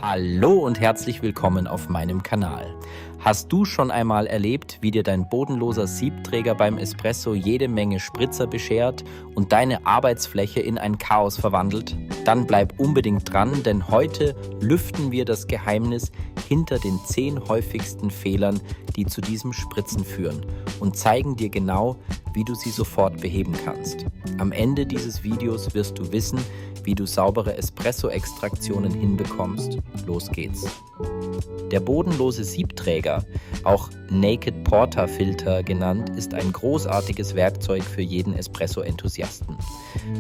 Hallo und herzlich willkommen auf meinem Kanal. Hast du schon einmal erlebt, wie dir dein bodenloser Siebträger beim Espresso jede Menge Spritzer beschert und deine Arbeitsfläche in ein Chaos verwandelt? Dann bleib unbedingt dran, denn heute lüften wir das Geheimnis hinter den 10 häufigsten Fehlern, die zu diesem Spritzen führen und zeigen dir genau, wie du sie sofort beheben kannst. Am Ende dieses Videos wirst du wissen, wie du saubere Espresso-Extraktionen hinbekommst. Los geht's! Der bodenlose Siebträger, auch Naked Porter Filter genannt, ist ein großartiges Werkzeug für jeden Espresso-Enthusiasten.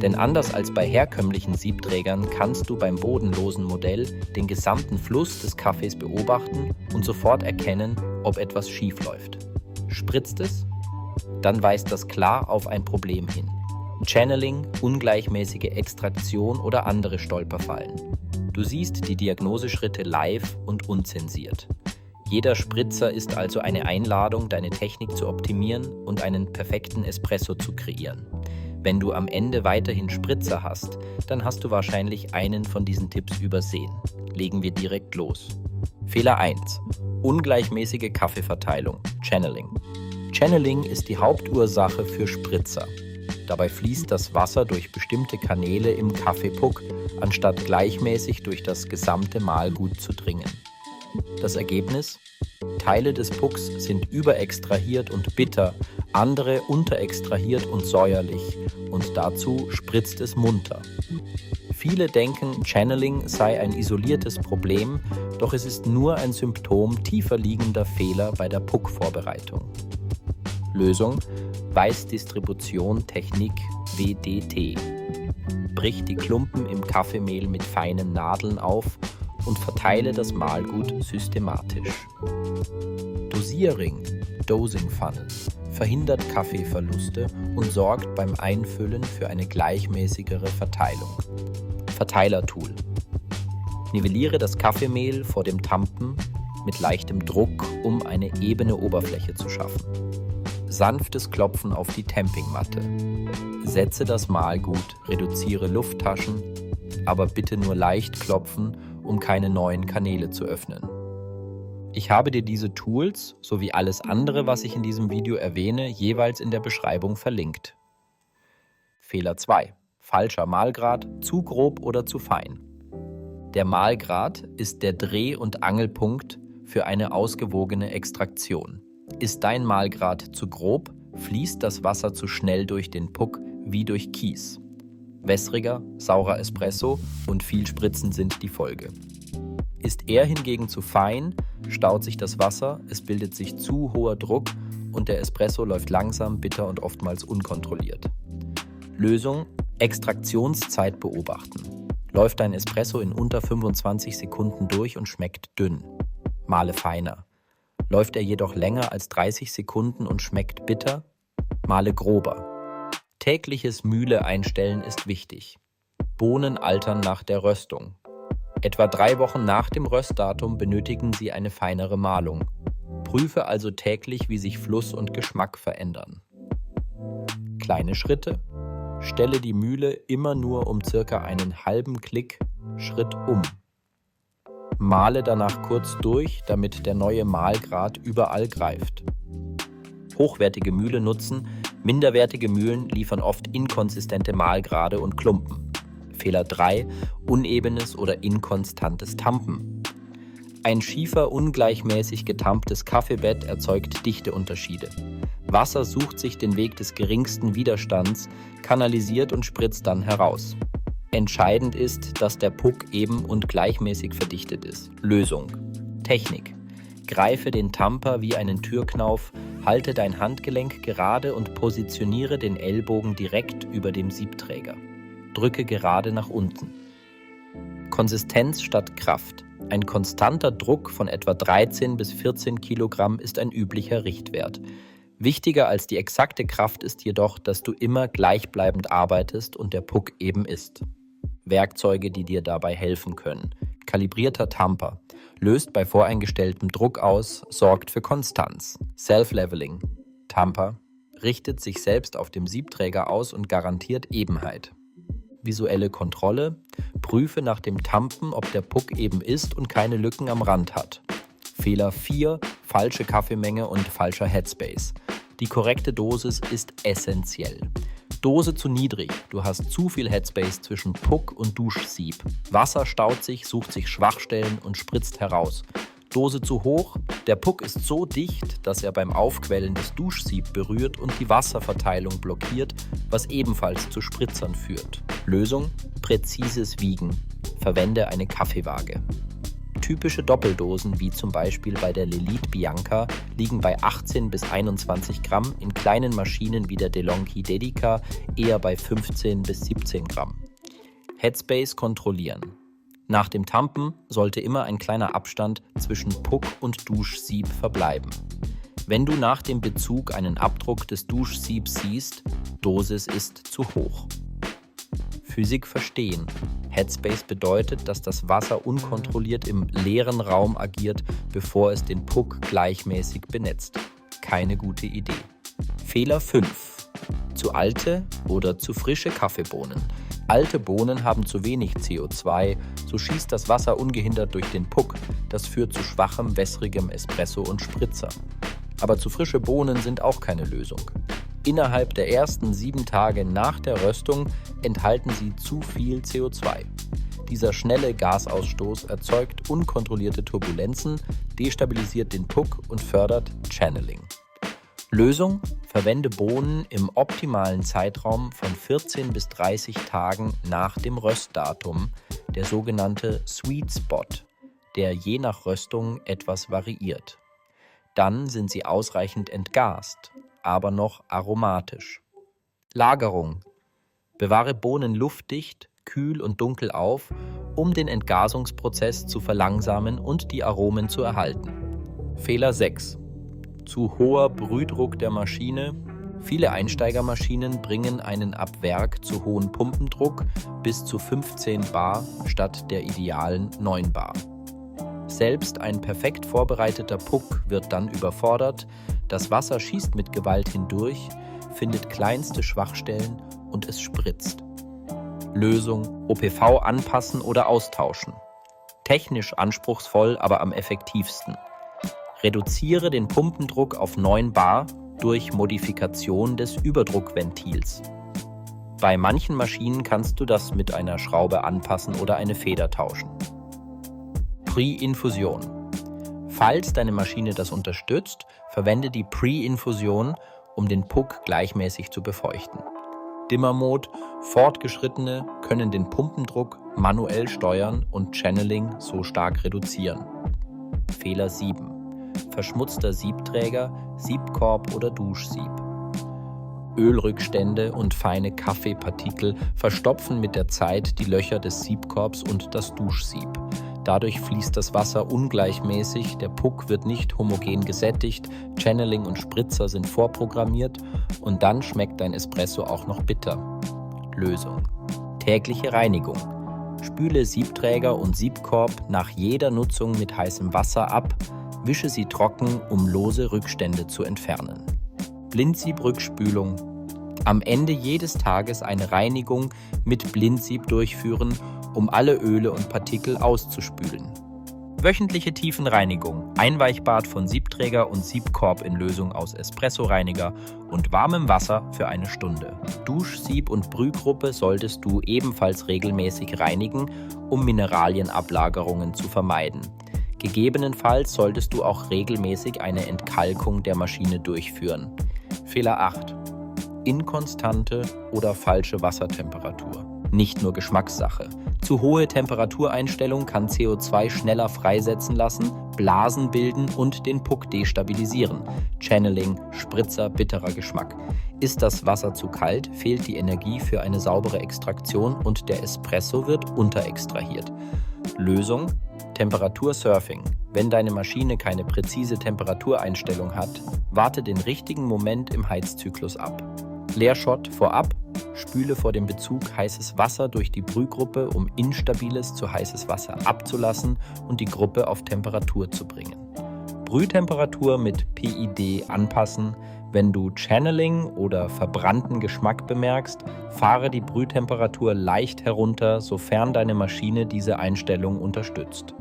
Denn anders als bei herkömmlichen Siebträgern kannst du beim bodenlosen Modell den gesamten Fluss des Kaffees beobachten und sofort erkennen, ob etwas schief läuft. Spritzt es? Dann weist das klar auf ein Problem hin. Channeling, ungleichmäßige Extraktion oder andere Stolperfallen. Du siehst die Diagnoseschritte live und unzensiert. Jeder Spritzer ist also eine Einladung, deine Technik zu optimieren und einen perfekten Espresso zu kreieren. Wenn du am Ende weiterhin Spritzer hast, dann hast du wahrscheinlich einen von diesen Tipps übersehen. Legen wir direkt los. Fehler 1. Ungleichmäßige Kaffeeverteilung, Channeling. Channeling ist die Hauptursache für Spritzer. Dabei fließt das Wasser durch bestimmte Kanäle im Kaffeepuck, anstatt gleichmäßig durch das gesamte Mahlgut zu dringen. Das Ergebnis? Teile des Pucks sind überextrahiert und bitter, andere unterextrahiert und säuerlich und dazu spritzt es munter. Viele denken, Channeling sei ein isoliertes Problem, doch es ist nur ein Symptom tiefer liegender Fehler bei der Puckvorbereitung. Lösung: Weißdistribution Technik WDT. Brich die Klumpen im Kaffeemehl mit feinen Nadeln auf und verteile das Mahlgut systematisch. Dosierring Dosing Funnel verhindert Kaffeeverluste und sorgt beim Einfüllen für eine gleichmäßigere Verteilung. Verteilertool. Nivelliere das Kaffeemehl vor dem Tampen mit leichtem Druck, um eine ebene Oberfläche zu schaffen. Sanftes Klopfen auf die Tampingmatte. Setze das Mahlgut, reduziere Lufttaschen, aber bitte nur leicht klopfen, um keine neuen Kanäle zu öffnen. Ich habe dir diese Tools sowie alles andere, was ich in diesem Video erwähne, jeweils in der Beschreibung verlinkt. Fehler 2. Falscher Mahlgrad, zu grob oder zu fein. Der Mahlgrad ist der Dreh- und Angelpunkt für eine ausgewogene Extraktion. Ist dein Mahlgrad zu grob, fließt das Wasser zu schnell durch den Puck wie durch Kies. Wässriger, saurer Espresso und viel Spritzen sind die Folge. Ist er hingegen zu fein, staut sich das Wasser, es bildet sich zu hoher Druck und der Espresso läuft langsam, bitter und oftmals unkontrolliert. Lösung: Extraktionszeit beobachten. Läuft dein Espresso in unter 25 Sekunden durch und schmeckt dünn. Mahle feiner. Läuft er jedoch länger als 30 Sekunden und schmeckt bitter? Mahle grober. Tägliches Mühle einstellen ist wichtig. Bohnen altern nach der Röstung. Etwa 3 Wochen nach dem Röstdatum benötigen sie eine feinere Mahlung. Prüfe also täglich, wie sich Fluss und Geschmack verändern. Kleine Schritte. Stelle die Mühle immer nur um circa einen halben Klick Schritt um. Mahle danach kurz durch, damit der neue Mahlgrad überall greift. Hochwertige Mühle nutzen, minderwertige Mühlen liefern oft inkonsistente Mahlgrade und Klumpen. Fehler 3. Unebenes oder inkonstantes Tampen. Ein schiefer, ungleichmäßig getamptes Kaffeebett erzeugt Dichteunterschiede. Wasser sucht sich den Weg des geringsten Widerstands, kanalisiert und spritzt dann heraus. Entscheidend ist, dass der Puck eben und gleichmäßig verdichtet ist. Lösung: Technik. Greife den Tamper wie einen Türknauf, halte dein Handgelenk gerade und positioniere den Ellbogen direkt über dem Siebträger. Drücke gerade nach unten. Konsistenz statt Kraft. Ein konstanter Druck von etwa 13 bis 14 Kilogramm ist ein üblicher Richtwert. Wichtiger als die exakte Kraft ist jedoch, dass du immer gleichbleibend arbeitest und der Puck eben ist. Werkzeuge, die dir dabei helfen können. Kalibrierter Tamper. Löst bei voreingestelltem Druck aus, sorgt für Konstanz. Self-Leveling. Tamper richtet sich selbst auf dem Siebträger aus und garantiert Ebenheit. visuelle Kontrolle. Prüfe nach dem Tampen, ob der Puck eben ist und keine Lücken am Rand hat. Fehler 4, falsche Kaffeemenge und falscher Headspace. Die korrekte Dosis ist essentiell. Dose zu niedrig, du hast zu viel Headspace zwischen Puck und Duschsieb. Wasser staut sich, sucht sich Schwachstellen und spritzt heraus. Dose zu hoch, der Puck ist so dicht, dass er beim Aufquellen das Duschsieb berührt und die Wasserverteilung blockiert, was ebenfalls zu Spritzern führt. Lösung: präzises Wiegen. Verwende eine Kaffeewaage. Typische Doppeldosen, wie zum Beispiel bei der Lelite Bianca, liegen bei 18 bis 21 Gramm, in kleinen Maschinen wie der DeLonghi Dedica eher bei 15 bis 17 Gramm. Headspace kontrollieren. Nach dem Tampen sollte immer ein kleiner Abstand zwischen Puck und Duschsieb verbleiben. Wenn du nach dem Bezug einen Abdruck des Duschsiebs siehst, Dosis ist zu hoch. Physik verstehen. Headspace bedeutet, dass das Wasser unkontrolliert im leeren Raum agiert, bevor es den Puck gleichmäßig benetzt. Keine gute Idee. Fehler 5. Zu alte oder zu frische Kaffeebohnen. Alte Bohnen haben zu wenig CO2, so schießt das Wasser ungehindert durch den Puck. Das führt zu schwachem, wässrigem Espresso und Spritzer. Aber zu frische Bohnen sind auch keine Lösung. Innerhalb der ersten 7 Tage nach der Röstung enthalten sie zu viel CO2. Dieser schnelle Gasausstoß erzeugt unkontrollierte Turbulenzen, destabilisiert den Puck und fördert Channeling. Lösung: verwende Bohnen im optimalen Zeitraum von 14 bis 30 Tagen nach dem Röstdatum, der sogenannte Sweet Spot, der je nach Röstung etwas variiert. Dann sind sie ausreichend entgast, aber noch aromatisch. Lagerung: bewahre Bohnen luftdicht, kühl und dunkel auf, um den Entgasungsprozess zu verlangsamen und die Aromen zu erhalten. Fehler 6. Zu hoher Brühdruck der Maschine. Viele Einsteigermaschinen bringen einen ab Werk zu hohen Pumpendruck bis zu 15 Bar statt der idealen 9 Bar. Selbst ein perfekt vorbereiteter Puck wird dann überfordert, das Wasser schießt mit Gewalt hindurch, findet kleinste Schwachstellen und es spritzt. Lösung: OPV anpassen oder austauschen. Technisch anspruchsvoll, aber am effektivsten. Reduziere den Pumpendruck auf 9 Bar durch Modifikation des Überdruckventils. Bei manchen Maschinen kannst du das mit einer Schraube anpassen oder eine Feder tauschen. Pre-Infusion. Falls deine Maschine das unterstützt, verwende die Pre-Infusion, um den Puck gleichmäßig zu befeuchten. Dimmer-Mode: Fortgeschrittene können den Pumpendruck manuell steuern und Channeling so stark reduzieren. Fehler 7. Verschmutzter Siebträger, Siebkorb oder Duschsieb. Ölrückstände und feine Kaffeepartikel verstopfen mit der Zeit die Löcher des Siebkorbs und das Duschsieb. Dadurch fließt das Wasser ungleichmäßig, der Puck wird nicht homogen gesättigt, Channeling und Spritzer sind vorprogrammiert und dann schmeckt dein Espresso auch noch bitter. Lösung: tägliche Reinigung. Spüle Siebträger und Siebkorb nach jeder Nutzung mit heißem Wasser ab, wische sie trocken, um lose Rückstände zu entfernen. Blindsieb-Rückspülung. Am Ende jedes Tages eine Reinigung mit Blindsieb durchführen, um alle Öle und Partikel auszuspülen. Wöchentliche Tiefenreinigung. Einweichbad von Siebträger und Siebkorb in Lösung aus Espressoreiniger und warmem Wasser für 1 Stunde. Duschsieb und Brühgruppe solltest du ebenfalls regelmäßig reinigen, um Mineralienablagerungen zu vermeiden. Gegebenenfalls solltest du auch regelmäßig eine Entkalkung der Maschine durchführen. Fehler 8. Inkonstante oder falsche Wassertemperatur. Nicht nur Geschmackssache. Zu hohe Temperatureinstellung kann CO2 schneller freisetzen lassen, Blasen bilden und den Puck destabilisieren. Channeling, Spritzer, bitterer Geschmack. Ist das Wasser zu kalt, fehlt die Energie für eine saubere Extraktion und der Espresso wird unterextrahiert. Lösung: Temperatursurfing. Wenn deine Maschine keine präzise Temperatureinstellung hat, warte den richtigen Moment im Heizzyklus ab. Leerschott vorab. Spüle vor dem Bezug heißes Wasser durch die Brühgruppe, um instabiles zu heißes Wasser abzulassen und die Gruppe auf Temperatur zu bringen. Brühtemperatur mit PID anpassen. Wenn du Channeling oder verbrannten Geschmack bemerkst, fahre die Brühtemperatur leicht herunter, sofern deine Maschine diese Einstellung unterstützt.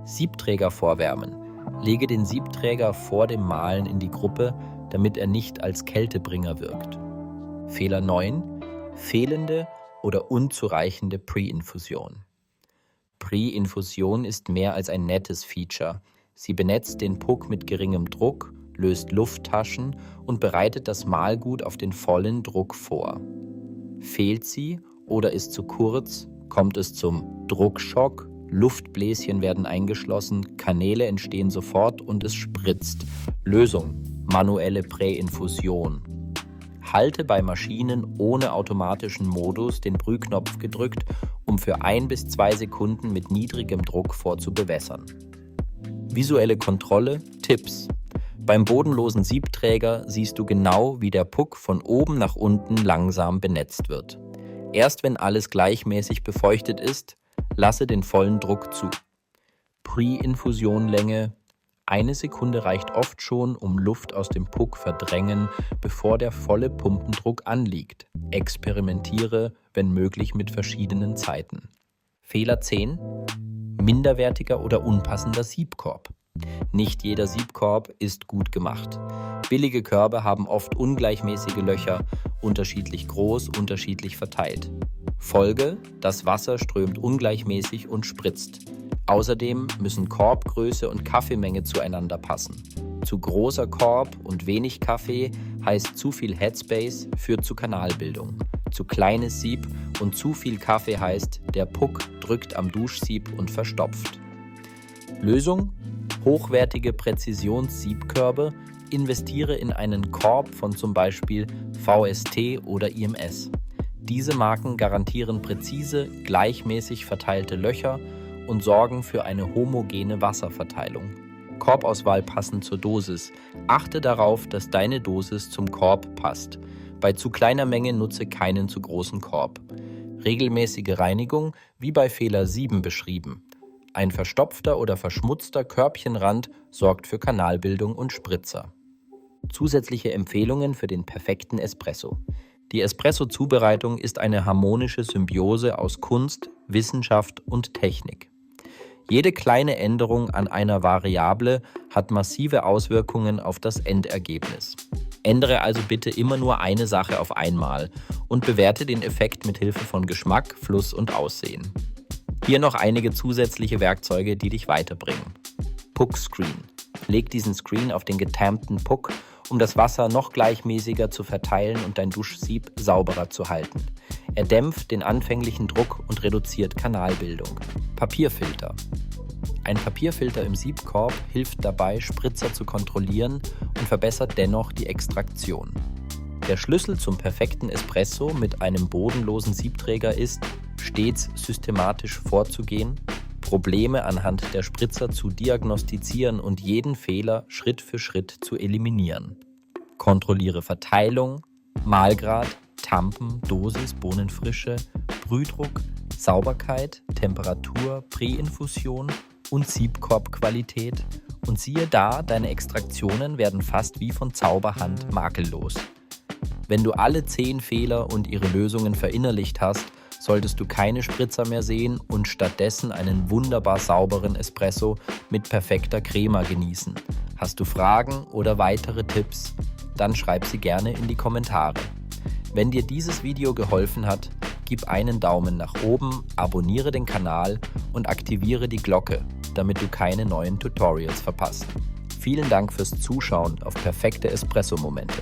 Siebträger vorwärmen. Lege den Siebträger vor dem Mahlen in die Gruppe, damit er nicht als Kältebringer wirkt. Fehler 9. Fehlende oder unzureichende Pre-Infusion. Pre-Infusion ist mehr als ein nettes Feature. Sie benetzt den Puck mit geringem Druck, löst Lufttaschen und bereitet das Mahlgut auf den vollen Druck vor. Fehlt sie oder ist zu kurz, kommt es zum Druckschock, Luftbläschen werden eingeschlossen, Kanäle entstehen sofort und es spritzt. Lösung: manuelle Präinfusion. Halte bei Maschinen ohne automatischen Modus den Brühknopf gedrückt, um für 1 bis 2 Sekunden mit niedrigem Druck vorzubewässern. Visuelle Kontrolle, Tipps. Beim bodenlosen Siebträger siehst du genau, wie der Puck von oben nach unten langsam benetzt wird. Erst wenn alles gleichmäßig befeuchtet ist, lasse den vollen Druck zu. Pre-Infusionlänge: 1 Sekunde reicht oft schon, um Luft aus dem Puck verdrängen, bevor der volle Pumpendruck anliegt. Experimentiere, wenn möglich, mit verschiedenen Zeiten. Fehler 10. Minderwertiger oder unpassender Siebkorb. Nicht jeder Siebkorb ist gut gemacht. Billige Körbe haben oft ungleichmäßige Löcher, unterschiedlich groß, unterschiedlich verteilt. Folge: das Wasser strömt ungleichmäßig und spritzt. Außerdem müssen Korbgröße und Kaffeemenge zueinander passen. Zu großer Korb und wenig Kaffee heißt zu viel Headspace, führt zu Kanalbildung. Zu kleines Sieb und zu viel Kaffee heißt, der Puck drückt am Duschsieb und verstopft. Lösung: hochwertige Präzisionssiebkörbe. Investiere in einen Korb von zum Beispiel VST oder IMS. Diese Marken garantieren präzise, gleichmäßig verteilte Löcher und sorgen für eine homogene Wasserverteilung. Korbauswahl passend zur Dosis. Achte darauf, dass deine Dosis zum Korb passt. Bei zu kleiner Menge nutze keinen zu großen Korb. Regelmäßige Reinigung, wie bei Fehler 7 beschrieben. Ein verstopfter oder verschmutzter Körbchenrand sorgt für Kanalbildung und Spritzer. Zusätzliche Empfehlungen für den perfekten Espresso. Die Espresso-Zubereitung ist eine harmonische Symbiose aus Kunst, Wissenschaft und Technik. Jede kleine Änderung an einer Variable hat massive Auswirkungen auf das Endergebnis. Ändere also bitte immer nur eine Sache auf einmal und bewerte den Effekt mit Hilfe von Geschmack, Fluss und Aussehen. Hier noch einige zusätzliche Werkzeuge, die dich weiterbringen. Puck Screen. Leg diesen Screen auf den getampten Puck, um das Wasser noch gleichmäßiger zu verteilen und dein Duschsieb sauberer zu halten. Er dämpft den anfänglichen Druck und reduziert Kanalbildung. Papierfilter. Ein Papierfilter im Siebkorb hilft dabei, Spritzer zu kontrollieren und verbessert dennoch die Extraktion. Der Schlüssel zum perfekten Espresso mit einem bodenlosen Siebträger ist, stets systematisch vorzugehen, Probleme anhand der Spritzer zu diagnostizieren und jeden Fehler Schritt für Schritt zu eliminieren. Kontrolliere Verteilung, Mahlgrad, Tampen, Dosis, Bohnenfrische, Brühdruck, Sauberkeit, Temperatur, Präinfusion und Siebkorbqualität und siehe da, deine Extraktionen werden fast wie von Zauberhand makellos. Wenn du alle 10 Fehler und ihre Lösungen verinnerlicht hast, solltest du keine Spritzer mehr sehen und stattdessen einen wunderbar sauberen Espresso mit perfekter Crema genießen. Hast du Fragen oder weitere Tipps? Dann schreib sie gerne in die Kommentare. Wenn dir dieses Video geholfen hat, gib einen Daumen nach oben, abonniere den Kanal und aktiviere die Glocke, damit du keine neuen Tutorials verpasst. Vielen Dank fürs Zuschauen auf perfekte Espresso-Momente.